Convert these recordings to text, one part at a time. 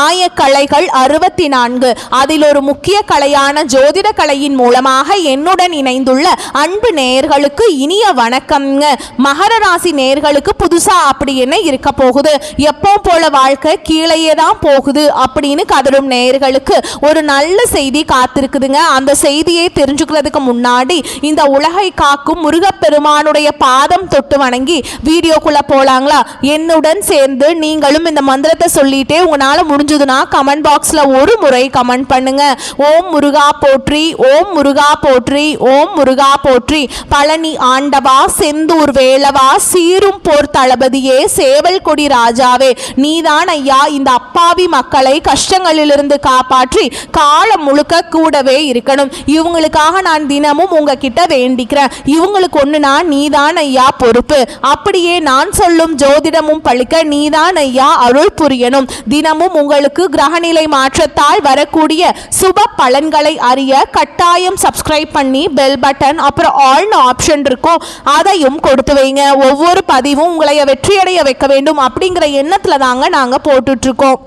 ஆயக்கலைகள் 64. அதில் ஒரு முக்கிய கலையான ஜோதிட கலையின் மூலமாக என்னுடன் இணைந்துள்ள அன்பு நேயர்களுக்கு இனிய வணக்கம்ங்க. மகர ராசி நேயர்களுக்கு புதுசா அப்படி என்ன இருக்க போகுது, எப்போ போல வாழ்க்கை கீழேயே தான் போகுது அப்படின்னு கதரும் நேயர்களுக்கு ஒரு நல்ல செய்தி காத்திருக்குதுங்க. அந்த செய்தியை தெரிஞ்சுக்கிறதுக்கு முன்னாடி இந்த உலகை காக்கும் முருகப்பெருமானுடைய பாதம் தொட்டு வணங்கி வீடியோக்குள்ள போலாங்களா? என்னுடன் சேர்ந்து நீங்களும் இந்த மந்திரத்தை சொல்லிட்டே உங்களால முடிஞ்சதுன்னா கமெண்ட் பாக்ஸ்ல ஒரு முறை கமெண்ட் பண்ணுங்க. ஓம் முருகா போற்றி, ஓம் முருகா போற்றி, ஓம் முருகா போற்றி. பழனி ஆண்டவா, செந்தூர் வேளவா, சீரும் போர் தளபதியே, சேவல் கொடி ராஜாவே, நீதான் ஐயா இந்த அப்பாவி மக்களை கஷ்டங்களிலிருந்து காப்பாற்றி காலம் முழுக்க கூடவே இருக்கணும். இவங்களுக்காக நான் தினமும் உங்ககிட்ட வேண்டிக்கிறேன். இவங்களுக்கு ஒண்ணுனா நீதான் ஐயா பொறுப்பு. அப்படியே நான் சொல்லும் ஜோதிடமும் பழிக்க நீதான் ஐயா அருள் புரியணும். தினமும் உங்களுக்கு கிரகநிலை மாற்றத்தால் வரக்கூடிய சுப பலன்களை அறிய கட்டாயம் சப்ஸ்கிரைப் பண்ணி பெல் பட்டன் அப்புறம் ஆல்னு ஆப்ஷன் இருக்கும், அதையும் கொடுத்து வைங்க. ஒவ்வொரு பதிவும் உங்களை வெற்றியடைய வைக்க வேண்டும் அப்படிங்கிற எண்ணத்துல தாங்க நாங்க போட்டுட்டு இருக்கோம்.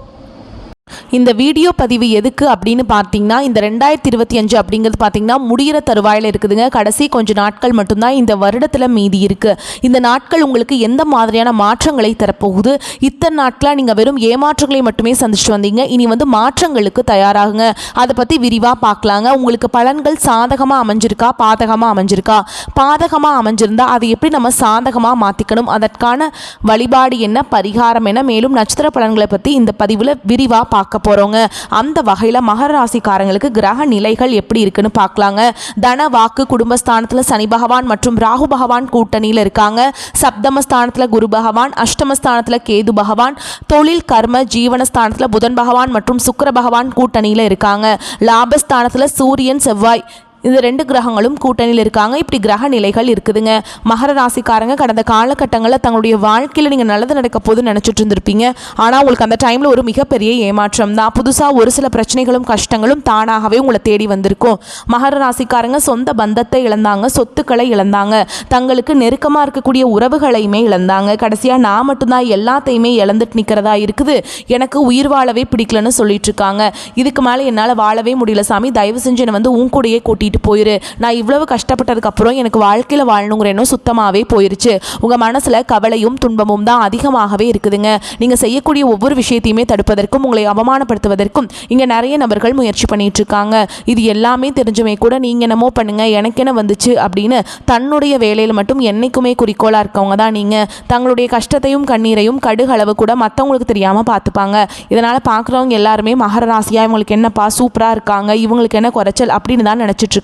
இந்த வீடியோ பதிவு எதுக்கு அப்படின்னு பார்த்தீங்கன்னா, இந்த 2025 அப்படிங்கிறது பார்த்தீங்கன்னா முடிகிற தருவாயில் இருக்குதுங்க. கடைசி கொஞ்சம் நாட்கள் மட்டும்தான் இந்த வருடத்தில் மீதி இருக்குது. இந்த நாட்கள் உங்களுக்கு எந்த மாதிரியான மாற்றங்களை தரப்போகுது? இத்தனை நாட்களாக நீங்கள் வெறும் ஏமாற்றங்களை மட்டுமே சந்திச்சுட்டு வந்தீங்க. இனி மாற்றங்களுக்கு தயாராகுங்க. அதை பற்றி விரிவாக பார்க்கலாங்க. உங்களுக்கு பலன்கள் சாதகமாக அமைஞ்சிருக்கா, பாதகமாக அமைஞ்சிருக்கா? பாதகமாக அமைஞ்சிருந்தா அதை எப்படி நம்ம சாதகமாக மாற்றிக்கணும், அதற்கான வழிபாடு என்ன, பரிகாரம் என்ன, மேலும் நட்சத்திர பலன்களை பற்றி இந்த பதிவில் விரிவாக பார்க்க போறோங்க. அந்த வகையில மகர ராசிக்காரங்களுக்கு கிரக நிலைகள் எப்படி இருக்குன்னு பார்க்கலாங்க. தன வாக்கு குடும்பஸ்தானத்துல சனி பகவான் மற்றும் ராகு பகவான் கூட்டணியில் இருக்காங்க. சப்தமஸ்தானத்துல குரு பகவான், அஷ்டமஸ்தானத்துல கேது பகவான், தொழில் கர்ம ஜீவனஸ்தானத்துல புதன் பகவான் மற்றும் சுக்கிர பகவான் கூட்டணியில் இருக்காங்க. லாபஸ்தானத்துல சூரியன் செவ்வாய் இந்த 2 கிரகங்களும் கூட்டணியில் இருக்காங்க. இப்படி கிரக நிலைகள் இருக்குதுங்க. மகர ராசிக்காரங்க கடந்த காலகட்டங்களில் தங்களுடைய வாழ்க்கையில் நீங்கள் நல்லது நடக்க போது நினச்சிட்டு இருந்திருப்பீங்க. ஆனால் உங்களுக்கு அந்த டைமில் ஒரு மிகப்பெரிய ஏமாற்றம் தான். புதுசாக ஒரு சில பிரச்சனைகளும் கஷ்டங்களும் தானாகவே உங்களை தேடி வந்திருக்கும். மகர ராசிக்காரங்க சொந்த பந்தத்தை இழந்தாங்க, சொத்துக்களை இழந்தாங்க, தங்களுக்கு நெருக்கமாக இருக்கக்கூடிய உறவுகளையுமே இழந்தாங்க. கடைசியாக நான் மட்டும்தான் எல்லாத்தையுமே இழந்துட்டு நிற்கிறதா இருக்குது, எனக்கு உயிர் வாழவே பிடிக்கலன்னு சொல்லிட்டு இருக்காங்க. இதுக்கு மேலே என்னால் வாழவே முடியல சாமி, தயவு செஞ்சு என்னை உன் கூடயே கூட்டிட்டு போயிரு, நான் இவ்வளவு கஷ்டப்பட்டதுக்கு அப்புறம் எனக்கு வாழ்க்கையில வாழணுங்கிற எண்ணம் சுத்தமாவே போயிருச்சு. உங்க மனசுல கவலையும் துன்பமும் தான் அதிகமாகவே இருக்குதுங்க. நீங்க செய்யக்கூடிய ஒவ்வொரு விஷயத்தையுமே தடுப்பதற்கும் உங்களை அவமானப்படுத்துவதற்கும் இங்க நிறைய நபர்கள் முயற்சி பண்ணிட்டு இருக்காங்க. இது எல்லாமே தெரிஞ்சுமே கூட நீங்க என்னமோ பண்ணுங்க, எனக்கு என்ன வந்துச்சு அப்படின்னு தன்னுடைய வேலையில மட்டும் என்னைக்குமே குறிக்கோளா இருக்கவங்க தான் நீங்க. தங்களுடைய கஷ்டத்தையும் கண்ணீரையும் கடுகளவு கூட மற்றவங்களுக்கு தெரியாம பார்த்துப்பாங்க. இதனால பார்க்குறவங்க எல்லாருமே மகர ராசியா இவங்களுக்கு என்னப்பா சூப்பரா இருக்காங்க, இவங்களுக்கு என்ன குறைச்சல் அப்படின்னு தான் நினைச்சிட்டு இருக்காங்க.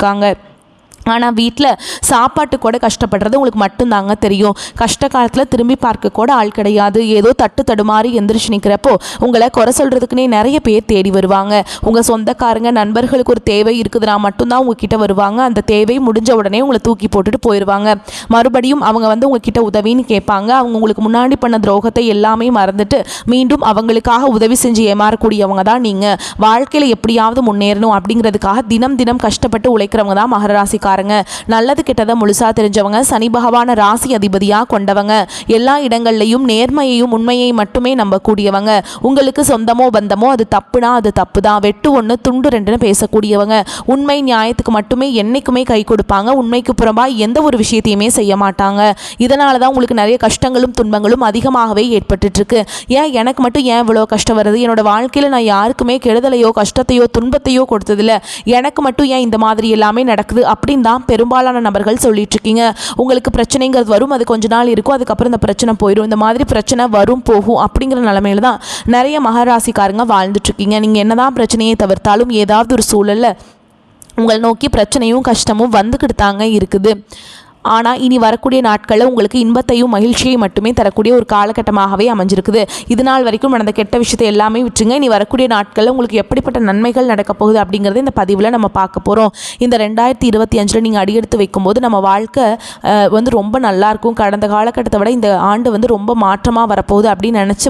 ஆனால் வீட்டில் சாப்பாட்டு கூட கஷ்டப்படுறது உங்களுக்கு மட்டும்தாங்க தெரியும். கஷ்ட காலத்தில் திரும்பி பார்க்க கூட ஆள் கிடையாது. ஏதோ தட்டு தடுமாறி எந்திரிச்சு நிற்கிறப்போ உங்களை குறை சொல்கிறதுக்குன்னே நிறைய பேர் தேடி வருவாங்க. உங்கள் சொந்தக்காரங்க நண்பர்களுக்கு ஒரு தேவை இருக்குதுன்னா மட்டும்தான் உங்ககிட்ட வருவாங்க. அந்த தேவை முடிஞ்ச உடனே உங்களை தூக்கி போட்டுட்டு போயிடுவாங்க. மறுபடியும் அவங்க உங்ககிட்ட உதவின்னு கேட்பாங்க. அவங்க உங்களுக்கு முன்னாடி பண்ண துரோகத்தை எல்லாமே மறந்துட்டு மீண்டும் அவங்களுக்காக உதவி செஞ்சு ஏமாறக்கூடியவங்க தான் நீங்கள். வாழ்க்கையில் எப்படியாவது முன்னேறணும் அப்படிங்கிறதுக்காக தினம் தினம் கஷ்டப்பட்டு உழைக்கிறவங்க தான் மகர ராசிக்காரங்க. நல்லது கெட்டதை முழுசா தெரிஞ்சவங்க, சனி பகவான ராசி அதிபதியா கொண்டவங்க, எல்லா இடங்கள்லையும் நேர்மையையும் உண்மையை மட்டுமே நம்பக்கூடியவங்க. உங்களுக்கு சொந்தமோ பந்தமோ அது தப்புனா அது தப்பு தான், வெட்டு ஒன்று துண்டு ரெண்டுன்னு பேசக்கூடியவங்க. உண்மை நியாயத்துக்கு மட்டுமே என்னைக்குமே கை கொடுப்பாங்க. உண்மைக்கு புறம்பா எந்த ஒரு விஷயத்தையுமே செய்ய மாட்டாங்க. இதனால தான் உங்களுக்கு நிறைய கஷ்டங்களும் துன்பங்களும் அதிகமாகவே ஏற்பட்டு இருக்கு. ஏன் எனக்கு மட்டும் ஏன் இவ்வளோ கஷ்டம் வருது? என்னோட வாழ்க்கையில் நான் யாருக்குமே கெடுதலையோ கஷ்டத்தையோ துன்பத்தையோ கொடுத்ததில்ல, எனக்கு மட்டும் ஏன் இந்த மாதிரி எல்லாமே நடக்குது அப்படின்னு தான் பெரும்பாலான நபர்கள் சொல்லிட்டு இருக்கீங்க. உங்களுக்கு பிரச்சனைங்கிறது வரும், அது கொஞ்ச நாள் இருக்கும், அதுக்கப்புறம் இந்த பிரச்சனை போயிடும். இந்த மாதிரி பிரச்சனை வரும் போகும் அப்படிங்கிற நிலைமையில தான் நிறைய மகராசிக்காரங்க வாழ்ந்துட்டு இருக்கீங்க. நீங்க என்னதான் பிரச்சனையை தவிர்த்தாலும் ஏதாவது ஒரு சூழல்ல உங்களை நோக்கி பிரச்சனையும் கஷ்டமும் வந்துக்கிட்டு தாங்க இருக்குது. ஆனால் இனி வரக்கூடிய நாட்களில் உங்களுக்கு இன்பத்தையும் மகிழ்ச்சியை மட்டுமே தரக்கூடிய ஒரு காலகட்டமாகவே அமைஞ்சிருக்குது. இது நாள் வரைக்கும் நடந்த கெட்ட விஷயத்தை எல்லாமே விட்டுருங்க. இனி வரக்கூடிய நாட்களில் உங்களுக்கு எப்படிப்பட்ட நன்மைகள் நடக்க போகுது அப்படிங்கிறது இந்த பதிவில் நம்ம பார்க்க போகிறோம். இந்த 2025 நீங்கள் அடியெடுத்து வைக்கும்போது நம்ம வாழ்க்கை ரொம்ப நல்லாயிருக்கும். கடந்த காலகட்டத்தை விட இந்த ஆண்டு ரொம்ப மாற்றமாக வரப்போகுது அப்படின்னு நினச்சி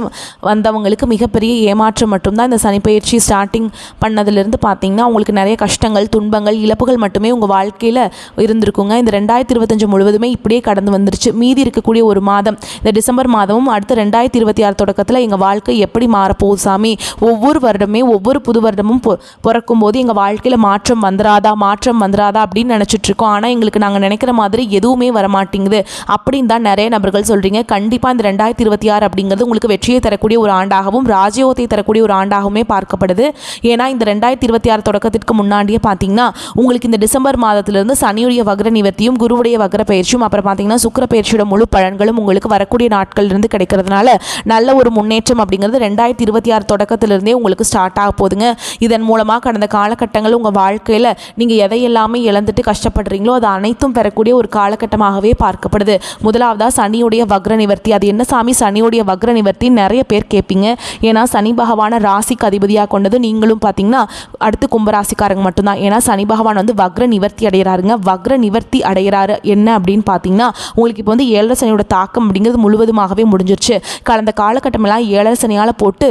வந்தவங்களுக்கு மிகப்பெரிய ஏமாற்றம் மட்டும்தான் இந்த சனிப்பெயர்ச்சி ஸ்டார்டிங் பண்ணதுலேருந்து பார்த்தீங்கன்னா உங்களுக்கு நிறைய கஷ்டங்கள் துன்பங்கள் இழப்புகள் மட்டுமே உங்கள் வாழ்க்கையில் இருந்திருக்குங்க. இந்த 2025 முழுவதுமே இப்படியே கடந்து வந்துருச்சு. மீதி இருக்கக்கூடிய ஒரு மாதம் இந்த டிசம்பர் மாதமும் அடுத்த 2026 தொடக்கத்தில் எங்கள் வாழ்க்கை எப்படி மாறப்போகுது சாமி, ஒவ்வொரு வருடமே ஒவ்வொரு புது வருடமும் பிறக்கும் போது எங்கள் வாழ்க்கையில் மாற்றம் வந்துடாதா அப்படின்னு நினச்சிட்டு இருக்கோம். ஆனால் எங்களுக்கு நாங்கள் நினைக்கிற மாதிரி எதுவுமே வரமாட்டேங்குது அப்படின்னு தான் நிறைய நபர்கள் சொல்கிறீங்க. கண்டிப்பாக இந்த 2026 அப்படிங்கிறது உங்களுக்கு வெற்றியை தரக்கூடிய ஒரு ஆண்டாகவும் ராஜயோகத்தை தரக்கூடிய ஒரு ஆண்டாகவுமே பார்க்கப்படுது. ஏன்னா இந்த 2026 தொடக்கத்திற்கு முன்னாடியே பார்த்தீங்கன்னா உங்களுக்கு இந்த டிசம்பர் மாதத்திலிருந்து சனியுடைய வக்ர நிவர்த்தியும் குருவுடைய வக்ர பயிற்சியும் அப்புறம் பார்த்தீங்கன்னா சுக்கிர பயிற்சியோட முழு பலன்களும் உங்களுக்கு வரக்கூடிய நாட்களிலிருந்து கிடைக்கிறதுனால நல்ல ஒரு முன்னேற்றம் அப்படிங்கிறது 2026 தொடக்கத்திலிருந்தே உங்களுக்கு ஸ்டார்ட் ஆக போகுதுங்க. இதன் மூலமாக கடந்த காலகட்டங்கள் உங்கள் வாழ்க்கையில் நீங்கள் எதையெல்லாமே இழந்துட்டு கஷ்டப்படுறீங்களோ அது அனைத்தும் பெறக்கூடிய ஒரு காலகட்டமாகவே பார்க்கப்படுது. முதலாவதாக சனியுடைய வக்ர நிவர்த்தி. அது என்ன சாமி சனியுடைய வக்ர நிவர்த்தி நிறைய பேர் கேட்பீங்க. ஏன்னா சனி பகவான ராசிக்கு அதிபதியாக கொண்டது நீங்களும் பார்த்தீங்கன்னா அடுத்து கும்பராசிக்காரங்க மட்டும்தான். ஏன்னா சனி பகவான் வந்து வக்ர நிவர்த்தி அடைகிறாருங்க. வக்ர நிவர்த்தி அடைகிறாரு என்ன அப்படின்னு பார்த்தீங்கன்னா உங்களுக்கு இப்போ வந்து 7 சனியோட தாக்கம் அப்படிங்கிறது முழுவதுமாகவே முடிஞ்சிருச்சு. கடந்த காலகட்டமெல்லாம் 7 சனியால் போட்டு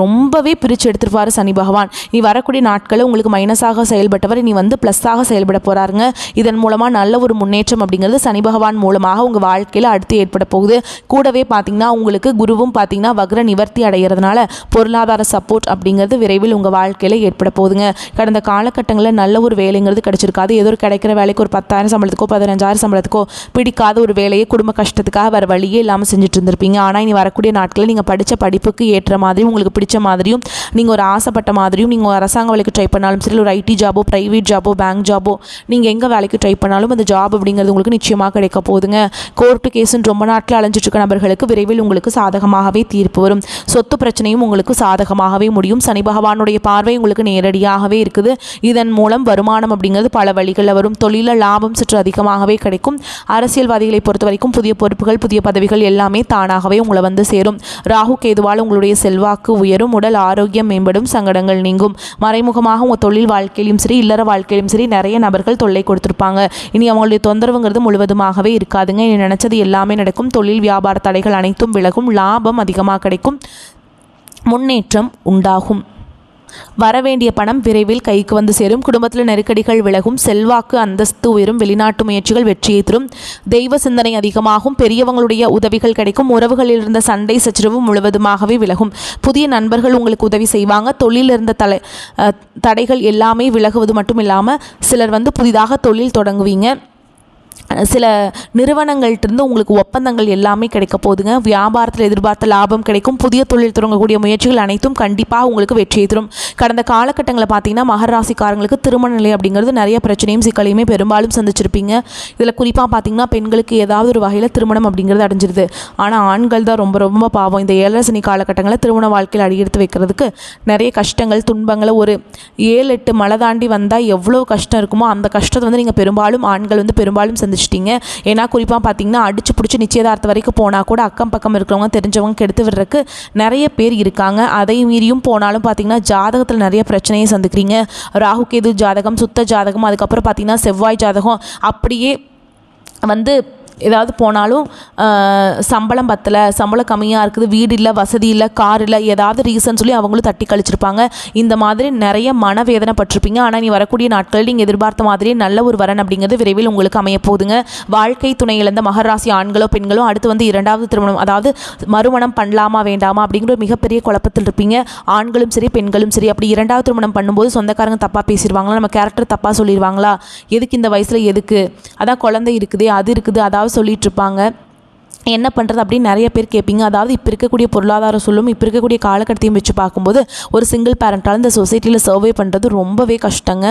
ரொம்பவே பிரித்து எடுத்துருப்பார் சனி பகவான். நீ வரக்கூடிய நாட்களில் உங்களுக்கு மைனஸாக செயல்பட்டவர் நீ வந்து ப்ளஸ்ஸாக செயல்பட போகிறாருங்க. இதன் மூலமாக நல்ல ஒரு முன்னேற்றம் அப்படிங்கிறது சனி பகவான் மூலமாக உங்கள் வாழ்க்கையில் அடுத்து ஏற்பட போகுது. கூடவே பார்த்திங்கன்னா உங்களுக்கு குருவும் பார்த்திங்கன்னா வக்ர நிவர்த்தி அடைகிறதுனால பொருளாதார சப்போர்ட் அப்படிங்கிறது விரைவில் உங்கள் வாழ்க்கையில் ஏற்பட போகுதுங்க. கடந்த காலகட்டங்களில் நல்ல ஒரு வேலைங்கிறது கிடச்சிருக்காது. ஏதோ ஒரு கிடைக்கிற வேலைக்கு ஒரு 10,000 சம்பளத்துக்கோ 15,000 சம்பளத்துக்கோ பிடிக்காத ஒரு வேலையை குடும்ப கஷ்டத்துக்காக வேறு வழியே இல்லாமல் செஞ்சுட்டு இருந்திருப்பீங்க. ஆனால் இனி வரக்கூடிய நாட்களில் நீங்கள் படித்த படிப்புக்கு ஏற்ற மாதிரி உங்களுக்கு பிடிச்ச மாதிரியும் நீங்கள் ஒரு ஆசைப்பட்ட மாதிரியும் நீங்கள் ஒரு அரசாங்க வேலைக்கு ட்ரை பண்ணாலும் சரி, ஒரு ஐடி ஜாபோ ப்ரைவேட் ஜாபோ பேங்க் ஜாபோ நீங்கள் எங்கே வேலைக்கு ட்ரை பண்ணாலும் அந்த ஜாப் அப்படிங்கிறது உங்களுக்கு நிச்சயமாக கிடைக்க போகுதுங்க. கோர்ட்டு கேஸுன்னு ரொம்ப நாட்டில் அலைஞ்சிட்டு இருக்க நபர்களுக்கு விரைவில் உங்களுக்கு சாதகமாகவே தீர்ப்பு வரும். சொத்து பிரச்சனையும் உங்களுக்கு சாதகமாகவே முடியும். சனி பகவானுடைய பார்வை உங்களுக்கு நேரடியாகவே இருக்குது. இதன் மூலம் வருமானம் அப்படிங்கிறது பல வழிகளில் வரும். தொழிலில் லாபம் சற்று அதிகமாகவே கிடைக்கும். அரசியல்வாதிகளை பொறுத்த வரைக்கும் புதிய பொறுப்புகள் புதிய பதவிகள் எல்லாமே தானாகவே உங்களை வந்து சேரும். ராகு கேதுவால் உங்களுடைய செல்வாக்கு உயரும். உடல் ஆரோக்கியம் மேம்படும். சங்கடங்கள் நீங்கும். மறைமுகமாக உங்கள் தொழில் வாழ்க்கையிலும் சரி இல்லற வாழ்க்கையிலும் சரி நிறைய நபர்கள் தொல்லை கொடுத்துருப்பாங்க. இனி அவங்களுடைய தொந்தரவுங்கிறது முழுவதுமாகவே இருக்காதுங்க. இனி நினச்சது எல்லாமே நடக்கும். தொழில் வியாபார தடைகள் அனைத்தும் விலகும். லாபம் அதிகமாக கிடைக்கும். முன்னேற்றம் உண்டாகும். வரவேண்டிய பணம் விரைவில் கைக்கு வந்து சேரும். குடும்பத்தில் நெருக்கடிகள் விலகும். செல்வாக்கு அந்தஸ்து உயரும். வெளிநாட்டு முயற்சிகள் வெற்றியை தரும். தெய்வ சிந்தனை அதிகமாகும். பெரியவங்களுடைய உதவிகள் கிடைக்கும். உறவுகளில் இருந்த சண்டை சச்சரவு முழுவதுமாகவே விலகும். புதிய நண்பர்கள் உங்களுக்கு உதவி செய்வாங்க. தொழிலில் இருந்த தடைகள் எல்லாமே விலகுவது மட்டும் இல்லாமல் சிலர் வந்து புதிதாக தொழில் தொடங்குவீங்க. சில நிறுவனங்கள்கிட்டருந்து உங்களுக்கு ஒப்பந்தங்கள் எல்லாமே கிடைக்க போகுதுங்க. வியாபாரத்தில் எதிர்பார்த்த லாபம் கிடைக்கும். புதிய தொழில் தொடங்கக்கூடிய முயற்சிகள் அனைத்தும் கண்டிப்பாக உங்களுக்கு வெற்றியை தரும். கடந்த காலகட்டங்களில் பார்த்தீங்கன்னா மகர ராசிக்காரங்களுக்கு திருமண நிலை அப்படிங்கிறது நிறைய பிரச்சனையும் சிக்கலையுமே பெரும்பாலும் சந்திச்சிருப்பீங்க. இதில் குறிப்பாக பார்த்தீங்கன்னா பெண்களுக்கு ஏதாவது ஒரு வகையில் திருமணம் அப்படிங்கிறது அடைஞ்சிருது. ஆனால் ஆண்கள் தான் ரொம்ப ரொம்ப பாவம். இந்த 7 சனி காலகட்டங்களில் திருமண வாழ்க்கையில் அடியெடுத்து வைக்கிறதுக்கு நிறைய கஷ்டங்கள் துன்பங்களை ஒரு 7-8 மலை தாண்டி வந்தால் எவ்வளோ கஷ்டம் இருக்குமோ அந்த கஷ்டத்தை வந்து நீங்கள் பெரும்பாலும் ஆண்கள் வந்து பெரும்பாலும் சந்திச்சிட்டிங்க. ஏன்னா குறிப்பாக பார்த்தீங்கன்னா அடிச்சு பிடிச்சி நிச்சயதார்த்தம் வரைக்கும் போனால் கூட அக்கம் பக்கம் இருக்கிறவங்க தெரிஞ்சவங்க கெடுத்து விடுறதுக்கு நிறைய பேர் இருக்காங்க. அதை மீறியும் போனாலும் பார்த்தீங்கன்னா ஜாதகத்தில் நிறைய பிரச்சனையை சந்திக்கிறீங்க. ராகு கேது ஜாதகம், சுத்த ஜாதகம், அதுக்கப்புறம் பார்த்தீங்கன்னா செவ்வாய் ஜாதகம் அப்படியே வந்து ஏதாவது போனாலும் சம்பளம் பத்தலை, சம்பளம் கம்மியாக இருக்குது, வீடு இல்லை, வசதி இல்லை, கார் இல்லை, ஏதாவது ரீசன் சொல்லி அவங்களும் தட்டி கழிச்சிருப்பாங்க. இந்த மாதிரி நிறைய மனவேதனை பட்டிருப்பீங்க. ஆனால் நீ வரக்கூடிய நாட்களில் நீங்கள் எதிர்பார்த்த மாதிரியே நல்ல ஒரு வரன் அப்படிங்கிறது விரைவில் உங்களுக்கு அமைய போகுதுங்க. வாழ்க்கை துணை இழந்த மகராசி ஆண்களோ பெண்களோ அடுத்து வந்து 2வது திருமணம் அதாவது மறுமணம் பண்ணலாமா வேண்டாமா அப்படிங்கிற மிகப்பெரிய குழப்பத்தில் இருப்பீங்க. ஆண்களும் சரி பெண்களும் சரி. அப்படி 2வது திருமணம் பண்ணும்போது சொந்தக்காரங்க தப்பாக பேசிடுவாங்களா, நம்ம கேரக்டர் தப்பாக சொல்லிடுவாங்களா, எதுக்கு இந்த வயசில் எதுக்கு, அதான் குழந்தை இருக்குது அது இருக்குது அதாவது சொல்லிட்டு இருப்பாங்க. என்ன பண்ணுறது அப்படின்னு நிறைய பேர் கேட்பீங்க. அதாவது இப்போ இருக்கக்கூடிய பொருளாதார சூழலும் இப்போ இருக்கக்கூடிய காலகட்டத்தையும் வச்சு பார்க்கும்போது ஒரு சிங்கிள் பேரண்டால் இந்த சொசைட்டியில் சர்வே பண்ணுறது ரொம்பவே கஷ்டங்க.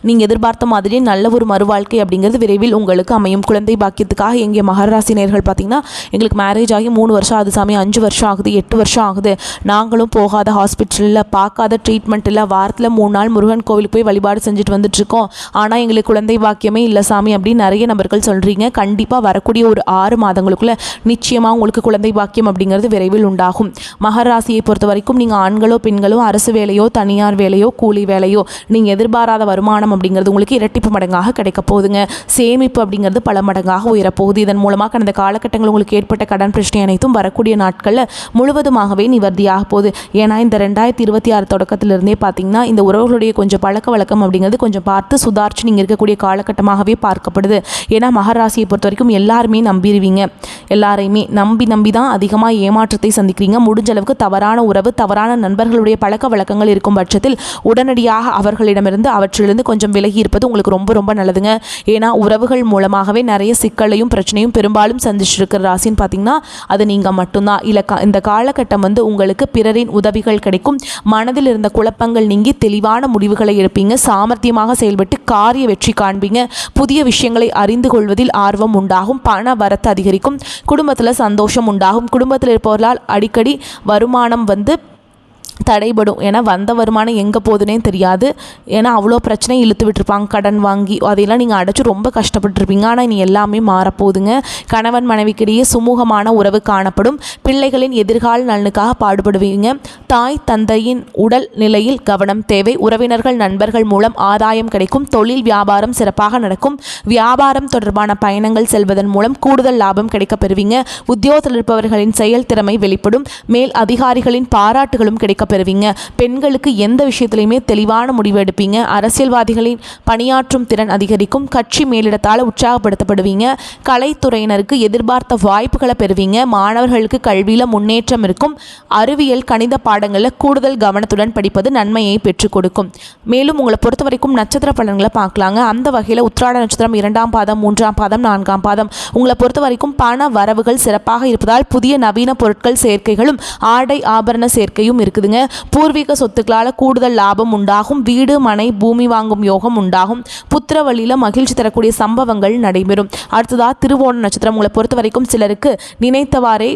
நீங்கள் எதிர்பார்த்த மாதிரியே நல்ல ஒரு மறுவாழ்க்கை அப்படிங்கிறது விரைவில் உங்களுக்கு அமையும். குழந்தை பாக்கியத்துக்காக எங்கள் மகராசி நேயர்கள் பார்த்திங்கன்னா எங்களுக்கு மேரேஜ் ஆகி 3 வருஷம் ஆகுது சாமி, 5 வருஷம் ஆகுது, 8 வருஷம் ஆகுது, நாங்களும் போகாத ஹாஸ்பிட்டலில் பார்க்காத ட்ரீட்மெண்ட் இல்லை, வாரத்தில் 3 நாள் முருகன் கோவிலுக்கு போய் வழிபாடு செஞ்சுட்டு வந்துட்டுருக்கோம், ஆனால் எங்களுக்கு குழந்தை பாக்கியமே இல்லை சாமி அப்படின்னு நிறைய நபர்கள் சொல்கிறீங்க. கண்டிப்பாக வரக்கூடிய ஒரு 6 மாதங்களுக்குள்ளே நிச்சயமாக உங்களுக்கு குழந்தை பாக்கியம் அப்படிங்கிறது விரைவில் உண்டாகும். மகர ராசியை பொறுத்த வரைக்கும் நீங்கள் ஆண்களோ பெண்களோ அரசு வேலையோ தனியார் வேலையோ கூலி வேலையோ நீங்கள் எதிர்பாராத வருமானம் அப்படிங்கிறது உங்களுக்கு இரட்டிப்பு மடங்காக கிடைக்க போகுதுங்க. சேமிப்பு அப்படிங்கிறது பல மடங்காக உயரப்போகுது. இதன் மூலமாக கடந்த காலகட்டங்கள் உங்களுக்கு ஏற்பட்ட கடன் பிரச்சனை அனைத்தும் வரக்கூடிய நாட்களில் முழுவதுமாகவே நிவர்த்தியாக போகுது. ஏன்னா இந்த 2026 தொடக்கத்திலிருந்தே பார்த்தீங்கன்னா இந்த உறவுகளுடைய கொஞ்சம் பழக்க வழக்கம் அப்படிங்கிறது கொஞ்சம் பார்த்து சுதாரிச்சு நீங்கள் இருக்கக்கூடிய காலகட்டமாகவே பார்க்கப்படுது. ஏன்னா மகர ராசியை பொறுத்த வரைக்கும் எல்லாருமே நம்பிடுவீங்க. எல்லாரையுமே நம்பி தான் அதிகமாக ஏமாற்றத்தை சந்திக்கிறீங்க. முடிஞ்ச அளவுக்கு தவறான உறவு தவறான நண்பர்களுடைய பழக்க வழக்கங்கள் இருக்கும் பட்சத்தில் உடனடியாக அவர்களிடமிருந்து அவற்றிலிருந்து கொஞ்சம் விலகி இருப்பது உங்களுக்கு ரொம்ப ரொம்ப நல்லதுங்க. ஏன்னா உறவுகள் மூலமாகவே நிறைய சிக்கலையும் பிரச்சனையும் பெரும்பாலும் சந்திச்சிருக்கிற ராசின்னு பார்த்தீங்கன்னா அது நீங்கள் மட்டும்தான். இல்லை இந்த காலகட்டம் உங்களுக்கு பிறரின் உதவிகள் கிடைக்கும். மனதில் இருந்த குழப்பங்கள் நீங்கி தெளிவான முடிவுகளை எடுப்பீங்க. சாமர்த்தியமாக செயல்பட்டு காரிய வெற்றி காண்பீங்க. புதிய விஷயங்களை அறிந்து கொள்வதில் ஆர்வம் உண்டாகும். பண வரத்து அதிகரிக்கும். குடும்பத்தில் சந்தோஷம் உண்டாகும். குடும்பத்தில் இருப்பவர்களால் அடிக்கடி வருமானம் தடைபடும். ஏன்னா வந்த வருமானம் எங்கே போகுதுன்னே தெரியாது. ஏன்னா அவ்வளோ பிரச்சனை இழுத்து விட்டுருப்பாங்க கடன் வாங்கி. அதையெல்லாம் நீங்கள் அடைச்சி ரொம்ப கஷ்டப்பட்டுருப்பீங்க. ஆனால் இனி எல்லாமே மாறப்போகுதுங்க. கணவன் மனைவிக்கிடையே சுமூகமான உறவு காணப்படும். பிள்ளைகளின் எதிர்கால நலனுக்காக பாடுபடுவீங்க. தாய் தந்தையின் உடல் நிலையில் கவனம் தேவை. உறவினர்கள் நண்பர்கள் மூலம் ஆதாயம் கிடைக்கும். தொழில் வியாபாரம் சிறப்பாக நடக்கும். வியாபாரம் தொடர்பான பயணங்கள் செல்வதன் மூலம் கூடுதல் லாபம் கிடைக்க பெறுவீங்க. உத்தியோகத்தில் இருப்பவர்களின் செயல் திறமை வெளிப்படும். மேல் அதிகாரிகளின் பாராட்டுகளும் கிடைக்க பெறுவீங்க. பெண்களுக்கு எந்த விஷயத்திலையுமே தெளிவான முடிவு எடுப்பீங்க. அரசியல்வாதிகளின் பணியாற்றும் திறன் அதிகரிக்கும். கட்சி மேலிடத்தால் உற்சாகப்படுத்தப்படுவீங்க. கலைத்துறையினருக்கு எதிர்பார்த்த வாய்ப்புகளை பெறுவீங்க. மாணவர்களுக்கு கல்வியில் முன்னேற்றம் இருக்கும். அறிவியல் கணித பாடங்களில் கூடுதல் கவனத்துடன் படிப்பது நன்மையை பெற்றுக் கொடுக்கும். மேலும் உங்களை பொறுத்த வரைக்கும் நட்சத்திர பலன்களை பார்க்கலாங்க. அந்த வகையில் உத்திராட நட்சத்திரம் 2ஆம் பாதம் 3ஆம் பாதம் 4ஆம் பாதம் உங்களை பொறுத்த வரைக்கும் பண வரவுகள் சிறப்பாக இருப்பதால் புதிய நவீன பொருட்கள் சேர்க்கைகளும் ஆடை ஆபரண சேர்க்கையும் இருக்குதுங்க. பூர்வீக சொத்துக்களால் கூடுதல் லாபம் உண்டாகும். வீடு மனை பூமி வாங்கும் யோகம் உண்டாகும். புத்திர வழியில் மகிழ்ச்சி தரக்கூடிய சம்பவங்கள் நடைபெறும். அடுத்ததா திருவோண நட்சத்திரம் உங்களை பொறுத்த வரைக்கும் சிலருக்கு நினைத்தவாறே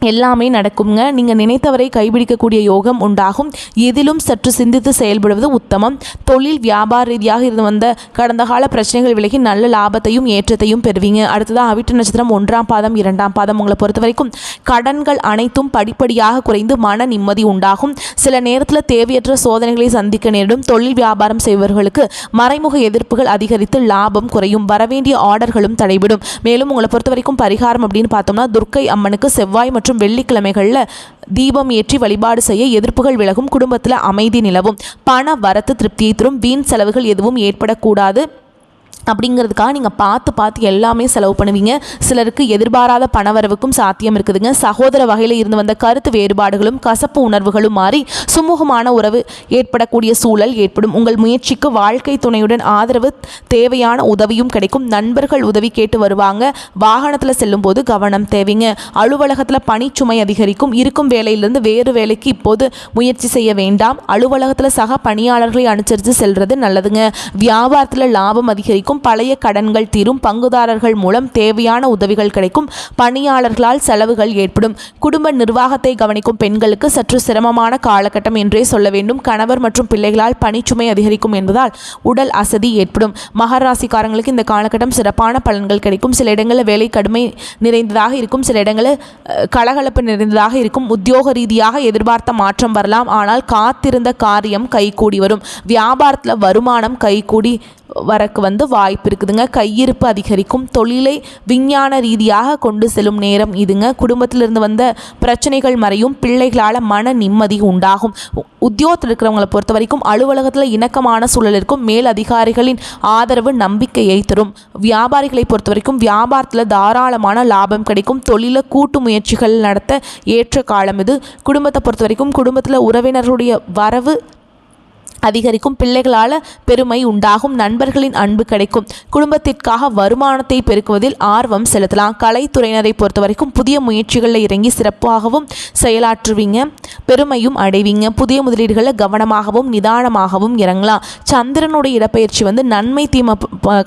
எல்லாமே நடக்குங்க. நீங்கள் நினைத்தவரை கைபிடிக்கக்கூடிய யோகம் உண்டாகும். எதிலும் சற்று சிந்தித்து செயல்படுவது உத்தமம். தொழில் வியாபார ரீதியாக இருந்து வந்த கடந்த கால பிரச்சனைகள் விலகி நல்ல லாபத்தையும் ஏற்றத்தையும் பெறுவீங்க. அடுத்ததாக அவிட்ட நட்சத்திரம் 1ஆம் பாதம் 2ஆம் பாதம் உங்களை பொறுத்த வரைக்கும் கடன்கள் அனைத்தும் படிப்படியாக குறைந்து மன நிம்மதி உண்டாகும். சில நேரத்தில் தேவையற்ற சோதனைகளை சந்திக்க நேரிடும். தொழில் வியாபாரம் செய்பவர்களுக்கு மறைமுக எதிர்ப்புகள் அதிகரித்து லாபம் குறையும். வரவேண்டிய ஆர்டர்களும் தடைபடும். மேலும் உங்களை பொறுத்த வரைக்கும் பரிகாரம் அப்படின்னு பார்த்தோம்னா துர்க்கை அம்மனுக்கு செவ்வாய் மற்றும் வெள்ளிக்கிழமைகளில் தீபம் ஏற்றி வழிபாடு செய்ய எதிர்ப்புகள் விலகும். குடும்பத்தில் அமைதி நிலவும். பண வரத்து திருப்தியை தரும். வீண் செலவுகள் எதுவும் ஏற்படக்கூடாது அப்படிங்கிறதுக்காக நீங்கள் பார்த்து எல்லாமே செலவு பண்ணுவீங்க. சிலருக்கு எதிர்பாராத பணவரவுக்கும் சாத்தியம் இருக்குதுங்க. சகோதர வகையில் இருந்து வந்த கருத்து வேறுபாடுகளும் கசப்பு உணர்வுகளும் மாறி சுமூகமான உறவு ஏற்படக்கூடிய சூழல் ஏற்படும். உங்கள் முயற்சிக்கு வாழ்க்கை துணையுடன் ஆதரவு தேவையான உதவியும் கிடைக்கும். நண்பர்கள் உதவி கேட்டு வருவாங்க. வாகனத்தில் செல்லும் போது கவனம் தேவைங்க. அலுவலகத்தில் பணிச்சுமை அதிகரிக்கும். இருக்கும் வேலையிலிருந்து வேறு வேலைக்கு இப்போது முயற்சி செய்ய வேண்டாம். அலுவலகத்தில் சக பணியாளர்களை அனுசரித்து செல்வது நல்லதுங்க. வியாபாரத்தில் லாபம் அதிகரிக்கும். பழைய கடன்கள் தீரும். பங்குதாரர்கள் மூலம் தேவையான உதவிகள் கிடைக்கும். பணியாளர்களால் செலவுகள் ஏற்படும். குடும்ப நிர்வாகத்தை கவனிக்கும் பெண்களுக்கு சற்று சிரமமான காலகட்டம் என்றே சொல்ல வேண்டும். கணவர் மற்றும் பிள்ளைகளால் பணிச்சுமை அதிகரிக்கும் என்பதால் உடல் அசதி ஏற்படும். மகர ராசிக்காரங்களுக்கு இந்த காலகட்டம் சிறப்பான பலன்கள் கிடைக்கும். சில இடங்களில் வேலை கடுமை நிறைந்ததாக இருக்கும். சில இடங்களில் கலகலப்பு நிறைந்ததாக இருக்கும். உத்தியோக ரீதியாக எதிர்பார்த்த மாற்றம் வரலாம். ஆனால் காத்திருந்த காரியம் கைகூடி வரும். வியாபாரத்தில் வருமானம் கைகூடி வரக்கு வாய்ப்பு இருக்குதுங்க. கையிருப்பு அதிகரிக்கும். தொழிலை விஞ்ஞான ரீதியாக கொண்டு செல்லும் நேரம் இதுங்க. குடும்பத்திலிருந்து வந்த பிரச்சனைகள் மறையும். பிள்ளைகளால் மன நிம்மதி உண்டாகும். உத்தியோகத்தில் இருக்கிறவங்களை பொறுத்த வரைக்கும் அலுவலகத்தில் இணக்கமான சூழல் இருக்கும். மேல் அதிகாரிகளின் ஆதரவு நம்பிக்கையை தரும். வியாபாரிகளை பொறுத்த வரைக்கும் வியாபாரத்தில் தாராளமான லாபம் கிடைக்கும். தொழில கூட்டு முயற்சிகள் நடத்த ஏற்ற காலம் இது. குடும்பத்தை பொறுத்த வரைக்கும் குடும்பத்தில் உறவினர்களுடைய வரவு அதிகரிக்கும். பிள்ளைகளால் பெருமை உண்டாகும். நண்பர்களின் அன்பு கிடைக்கும். குடும்பத்திற்காக வருமானத்தை பெருக்குவதில் ஆர்வம் செலுத்தலாம். கலைத்துறையினரை பொறுத்த வரைக்கும் புதிய முயற்சிகளில் இறங்கி சிறப்பாகவும் செயலாற்றுவீங்க. பெருமையும் அடைவீங்க. புதிய முதலீடுகளில் கவனமாகவும் நிதானமாகவும் இறங்கலாம். சந்திரனுடைய இடப்பெயர்ச்சி நன்மை தீமை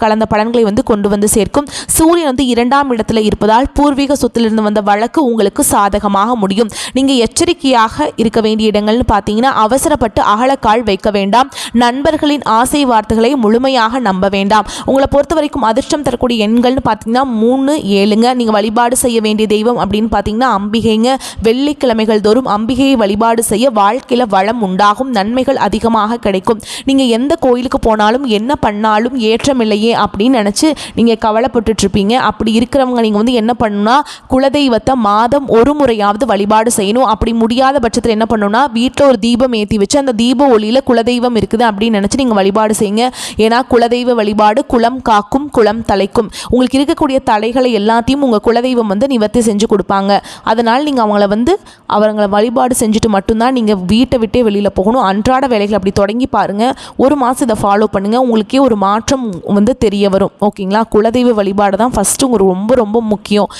கலந்த பலன்களை கொண்டு சேர்க்கும். சூரியன் 2ஆம் இடத்துல இருப்பதால் பூர்வீக சொத்திலிருந்து வந்த வழக்கு உங்களுக்கு சாதகமாக முடியும். நீங்கள் எச்சரிக்கையாக இருக்க வேண்டிய இடங்கள்னு பார்த்தீங்கன்னா அவசரப்பட்டு அகலக்கால் வைக்க வேண்டும். வேண்டாம். நண்பர்களின் ஆசை வார்த்தைகளை முழுமையாக நம்ப வேண்டாம். உங்களை பொறுத்த வரைக்கும் அதிர்ஷ்டம் தரக்கூடிய எண்கள்னு பார்த்தீங்கன்னா 3, 7ங்க. நீங்கள் வழிபாடு செய்ய வேண்டிய தெய்வம் அப்படின்னு பார்த்தீங்கன்னா அம்பிகைங்க. வெள்ளிக்கிழமைகள் தோறும் அம்பிகையை வழிபாடு செய்ய வாழ்க்கையில் வளம் உண்டாகும், நன்மைகள் அதிகமாக கிடைக்கும். நீங்கள் எந்த கோயிலுக்கு போனாலும் என்ன பண்ணாலும் ஏற்றமில்லையே அப்படின்னு நினச்சி நீங்கள் கவலைப்பட்டுட்டு இருப்பீங்க. அப்படி இருக்கிறவங்க நீங்கள் வந்து என்ன பண்ணணும்னா குலதெய்வத்தை மாதம் ஒரு முறையாவது வழிபாடு செய்யணும். அப்படி முடியாத பட்சத்தில் என்ன பண்ணணும்னா வீட்டில் ஒரு தீபம் ஏற்றி வச்சு அந்த தீப ஒளியில் குலதெய்வம் இருக்குது அப்படின்னு நினச்சி நீங்கள் வழிபாடு செய்யுங்க. ஏன்னா குலதெய்வ வழிபாடு குலம் காக்கும், குலம் தலைக்கும். உங்களுக்கு இருக்கக்கூடிய தலைகளை எல்லாத்தையும் உங்கள் குலதெய்வம் வந்து நிவர்த்தி செஞ்சு கொடுப்பாங்க. அதனால் நீங்கள் அவங்கள வழிபாடு செஞ்சுட்டு மட்டும்தான் நீங்கள் வீட்டை விட்டே வெளியில் போகணும். அன்றாட வேலைகள் அப்படி தொடங்கி பாருங்கள். ஒரு மாதம் இதை ஃபாலோ பண்ணுங்கள். உங்களுக்கே ஒரு மாற்றம் வந்து தெரிய வரும். ஓகேங்களா? குலதெய்வ வழிபாடு தான் ஃபஸ்ட்டு உங்களுக்கு ரொம்ப ரொம்ப முக்கியம்.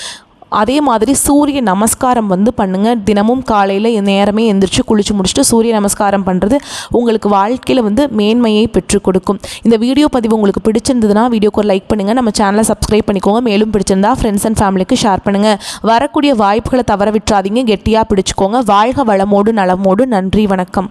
அதே மாதிரி சூரிய நமஸ்காரம் வந்து பண்ணுங்கள். தினமும் காலையில் நேரமே எந்திரிச்சு குளிச்சு முடிச்சுட்டு சூரிய நமஸ்காரம் பண்ணுறது உங்களுக்கு வாழ்க்கையில் வந்து மேன்மையை பெற்றுக் கொடுக்கும். இந்த வீடியோ பதிவு உங்களுக்கு பிடிச்சிருந்ததுன்னா வீடியோக்கு ஒரு லைக் பண்ணுங்கள். நம்ம சேனலை சப்ஸ்கிரைப் பண்ணிக்கோங்க. மேலும் பிடிச்சிருந்தா ஃப்ரெண்ட்ஸ் அண்ட் ஃபேமிலிக்கு ஷேர் பண்ணுங்கள். வரக்கூடிய வாய்ப்புகளை தவற விட்டுறாதீங்க. கெட்டியாக பிடிச்சிக்கோங்க. வாழ்க வளமோடு நலமோடு. நன்றி, வணக்கம்.